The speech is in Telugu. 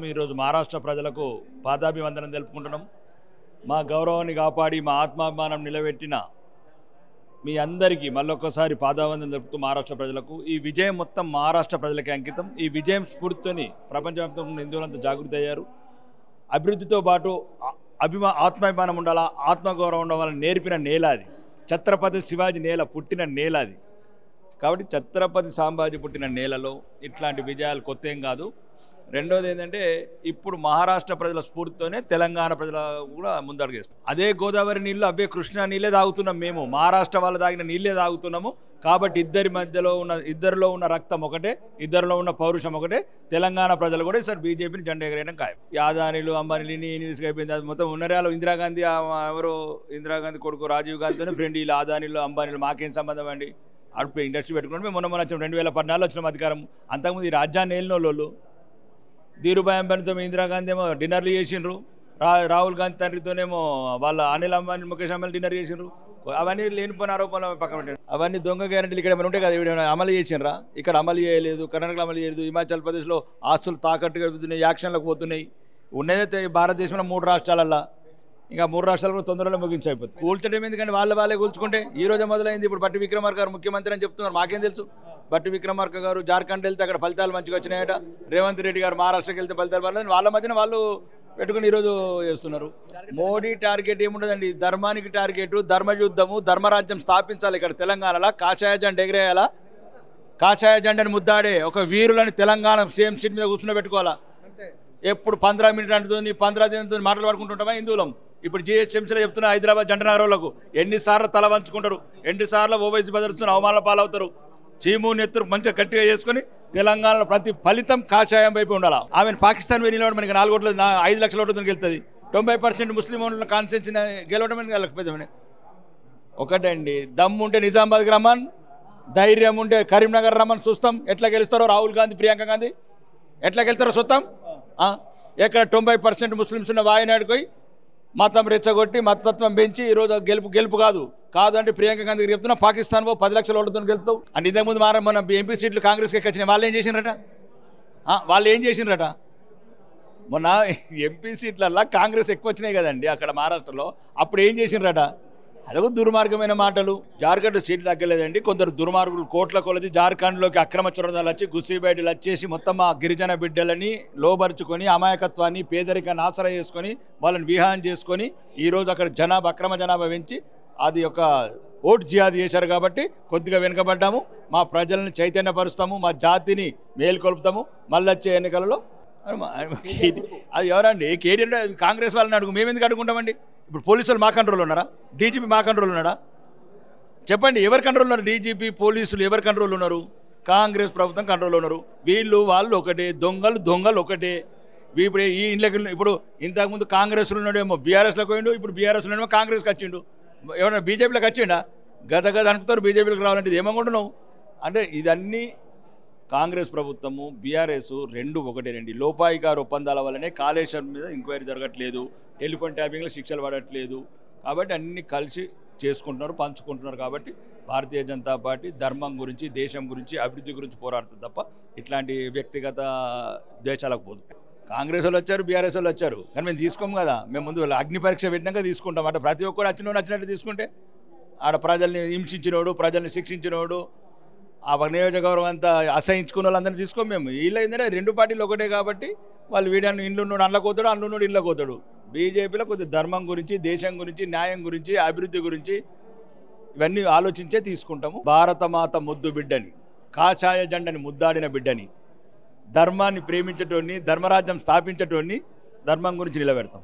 ఈరోజు మహారాష్ట్ర ప్రజలకు పాదాభివందనం తెలుపుకుంటున్నాం. మా గౌరవాన్ని కాపాడి మా ఆత్మాభిమానం నిలబెట్టిన మీ అందరికీ మళ్ళొక్కసారి పాదాభివందనం తెలుపుతూ మహారాష్ట్ర ప్రజలకు ఈ విజయం మొత్తం మహారాష్ట్ర ప్రజలకే అంకితం. ఈ విజయం స్ఫూర్తితోని ప్రపంచవ్యాప్తంగా ఉన్న హిందువులంతా జాగృతి అయ్యారు. అభివృద్ధితో పాటు ఆత్మాభిమానం ఉండాలా, ఆత్మగౌరవం ఉండాలని నేర్పిన నేల అది. ఛత్రపతి శివాజీ నేల పుట్టిన నేల అది. కాబట్టి ఛత్రపతి సాంబాజీ పుట్టిన నేలలో ఇట్లాంటి విజయాలు కొత్త ఏం కాదు. రెండోది ఏంటంటే ఇప్పుడు మహారాష్ట్ర ప్రజల స్ఫూర్తితోనే తెలంగాణ ప్రజల కూడా ముందడుగేస్తాం. అదే గోదావరి నీళ్ళు అవే కృష్ణా నీళ్ళే తాగుతున్నాం. మేము మహారాష్ట్ర వాళ్ళు తాగిన నీళ్ళే తాగుతున్నాము. కాబట్టి ఇద్దరిలో ఉన్న రక్తం ఒకటే, ఇద్దరిలో ఉన్న పౌరుషం ఒకటే. తెలంగాణ ప్రజలు కూడా ఈసారి బీజేపీని జెండా ఎగరేయడం ఖాయం. ఈ అదానీలు అంబానీలు అయిపోయింది. అది మొత్తం ఉన్నరేళ్ళు ఇందిరాగాంధీ ఇందిరాగాంధీ కొడుకు రాజీవ్ గాంధీతోనే ఫ్రెండ్. వీళ్ళు అదానీలు అంబానీలు మాకేం సంబంధం అండి? అప్పుడు ఇండస్ట్రీ పెట్టుకుంటే మేము మొన్న వచ్చాం. 2014 వచ్చినాం అధికారం. అంతకుముందు ఈ రాజ్యాన్ని ఏలిన వాళ్ళు ధీరుభాయ్ అంబానీతో ఇందిరాగాంధీ ఏమో డిన్నర్లు చేసిండ్రు. రాహుల్ గాంధీ తండ్రితోనేమో వాళ్ళ అనిల్ అంబానీ ముఖేష్ అంబానీ డిన్నర్ చేసిండ్రు. అవన్నీ లేనిపోయిన ఆరోపణలు పక్కన పెట్టారు. అవన్నీ దొంగ గ్యారెంటీలు ఇక్కడ ఉంటాయి కదా, ఇవి అమలు చేసిండ్రా? ఇక్కడ అమలు చేయలేదు, కర్ణాటకలో అమలు చేయలేదు. హిమాచల్ ప్రదేశ్లో ఆస్తులు తాకట్టుగా వెళ్తున్నాయి, యాక్షన్లకు పోతున్నాయి. ఉన్నదైతే భారతదేశంలో 3 రాష్ట్రాలల్లో, ఇంకా 3 రాష్ట్రాలు కూడా తొందరలో ముగించైపోతుంది. కూల్చడం ఎందుకంటే వాళ్ళే కూల్చుకుంటే ఈ రోజే మొదలైంది. ఇప్పుడు బట్టి విక్రమార్క గారు ముఖ్యమంత్రి అని చెప్తున్నారు. మాకేం తెలుసు? బట్టి విక్రమార్క గారు జార్ఖండ్ వెళ్తే అక్కడ ఫలితాలు మంచిగా వచ్చినాయట. రేవంత్ రెడ్డి గారు మహారాష్ట్రకి వెళ్తే ఫలితాలు పడలేదు. వాళ్ళ మధ్యన వాళ్ళు పెట్టుకుని ఈరోజు చేస్తున్నారు. మోడీ టార్గెట్ ఏముండదండి, ధర్మానికి టార్గెట్, ధర్మయుద్ధము, ధర్మరాజ్యం స్థాపించాలి ఇక్కడ తెలంగాణలో. కాషాయ జెండా ఎగిరేయాలా, కాషాయ జెండాని ముద్దాడే ఒక వీరులని తెలంగాణ సేమ్ సీట్ మీద కూర్చుని పెట్టుకోవాలా. ఎప్పుడు 15 మినిట్ అంటుంది, 15 దినంతో మాటలు పడుకుంటుంటామా హిందువులం? ఇప్పుడు జిహెచ్ఎంసీలో చెప్తున్నా హైదరాబాద్ జంట నగరంలకు ఎన్నిసార్లు తల వంచుకుంటారు, ఎన్నిసార్లు ఓవైసీ బెదిరిస్తున్న అవమానాల పాలవుతారు. చీమూని ఎత్తురు మంచిగా గట్టిగా చేసుకుని తెలంగాణలో ప్రతి ఫలితం కాషాయం వైపు ఉండాలి. ఆమెను పాకిస్తాన్ వెళ్ళినవాడు మనకి 4 ఓట్లు 5 లక్షల ఓట్లతో గెలుతుంది. 90% ముస్లిం ఓట్ల కాన్స్టిట్యూన్సీ గెలవడం వెళ్ళకపోతే ఒకటండి. దమ్ము ఉంటే నిజామాబాద్కి రమ్మన్, ధైర్యం ఉంటే కరీంనగర్ రమ్మని చూస్తాం. ఎట్లా గెలుస్తారో రాహుల్ గాంధీ, ప్రియాంక గాంధీ ఎట్లా గెలుస్తారో చూస్తాం. ఎక్కడ 90% ముస్లిమ్స్ ఉన్న వాయనాడుకు పోయి మతం రెచ్చగొట్టి మతతత్వం పెంచి ఈరోజు గెలుపు కాదు అంటే ప్రియాంక గాంధీ చెప్తున్నా పాకిస్తాన్ 10 లక్షల ఓట్లతో గెలుతావు అంటే. ఇంతకుముందు మన ఎంపీ సీట్లు కాంగ్రెస్కి ఎక్కొచ్చినాయి. వాళ్ళు ఏం చేసినరట? మొన్న ఎంపీ సీట్లల్లో కాంగ్రెస్ ఎక్కువ వచ్చినాయి కదండి అక్కడ మహారాష్ట్రలో. అప్పుడు ఏం చేసినరట? అదొక దుర్మార్గమైన మాటలు. జార్ఖండ్ సీట్లు తగ్గలేదండి. కొందరు దుర్మార్గులు కోట్ల కొలది జార్ఖండ్లోకి అక్రమ చొరదలు వచ్చి గుస్సీబయటలు వచ్చేసి మొత్తం ఆ గిరిజన బిడ్డలని లోబరుచుకొని అమాయకత్వాన్ని పేదరికాన్ని ఆసరా చేసుకొని వాళ్ళని విహారం చేసుకొని ఈరోజు అక్కడ అక్రమ జనాభా పెంచి అది ఒక ఓట్ జిహాద్ చేశారు. కాబట్టి కొద్దిగా వెనుకబడ్డాము. మా ప్రజలను చైతన్యపరుస్తాము, మా జాతిని మేల్కొల్పుతాము. మళ్ళీ వచ్చే ఎన్నికలలో అది ఎవరండి? కేటీఆర్ కాంగ్రెస్ వాళ్ళని అడుగు, మేమెందుకు అడుగుంటామండి? ఇప్పుడు పోలీసులు మా కంట్రోల్లో ఉన్నారా? డీజీపీ మా కంట్రోల్లో ఉన్నాడా? చెప్పండి, ఎవరు కంట్రోల్ ఉన్నారు? డీజీపీ పోలీసులు ఎవరు కంట్రోల్ ఉన్నారు? కాంగ్రెస్ ప్రభుత్వం కంట్రోల్లో ఉన్నారు. వాళ్ళు ఒకటే, దొంగలు ఒకటే. ఇప్పుడు ఈ ఇంట్లోకి ఇప్పుడు ఇంతకుముందు కాంగ్రెస్లో ఉన్నాడేమో బీఆర్ఎస్లోకి పోయిండు, ఇప్పుడు బీఆర్ఎస్లో ఏమో కాంగ్రెస్కి వచ్చిండు. ఎవరైనా బీజేపీలోకి వచ్చిండా? గద అనుకుతారు బీజేపీలోకి రావాలంటే. ఇది ఏమనుకుంటున్నావు అంటే ఇదన్నీ కాంగ్రెస్ ప్రభుత్వము బీఆర్ఎస్ రెండు ఒకటేనండి. లోపాయికారు ఒప్పందాల వల్లనే కాళేశ్వరం మీద ఎంక్వైరీ జరగట్లేదు, టెలిఫోన్ ట్యాపింగ్లో శిక్షలు పడట్లేదు. కాబట్టి అన్నీ కలిసి చేసుకుంటున్నారు, పంచుకుంటున్నారు. కాబట్టి భారతీయ జనతా పార్టీ ధర్మం గురించి, దేశం గురించి, అభివృద్ధి గురించి పోరాడుతుంది తప్ప ఇట్లాంటి వ్యక్తిగత ద్వేషాలకు పోదు. కాంగ్రెస్ వాళ్ళు వచ్చారు, బీఆర్ఎస్ వాళ్ళు వచ్చారు, కానీ మేము తీసుకోము కదా. మేము ముందు అగ్ని పరీక్ష పెట్టినాక తీసుకుంటాం. అంటే ప్రతి ఒక్కరు నచ్చినట్టు తీసుకుంటే ఆడ ప్రజల్ని హింసించినోడు, ప్రజల్ని శిక్షించినోడు, ఆ నియోజకవర్గం అంతా అసహించుకున్న వాళ్ళందరినీ తీసుకోం మేము. వీళ్ళు ఏంటంటే 2 పార్టీలు ఒకటే కాబట్టి వాళ్ళు వీడాన్ని ఇల్లు ఉన్నాడు అందులో కోతాడు, అందులో ఉన్నాడు ఇళ్ళ కోతాడు. బీజేపీలో కొద్ది ధర్మం గురించి, దేశం గురించి, న్యాయం గురించి, అభివృద్ధి గురించి ఇవన్నీ ఆలోచించే తీసుకుంటాము. భారతమాత ముద్దు బిడ్డని, కాషాయ జెండని ముద్దాడిన బిడ్డని, ధర్మాన్ని ప్రేమించేటోడిని, ధర్మరాజ్యం స్థాపించేటోడిని ధర్మం గురించి నిలబెడతాం.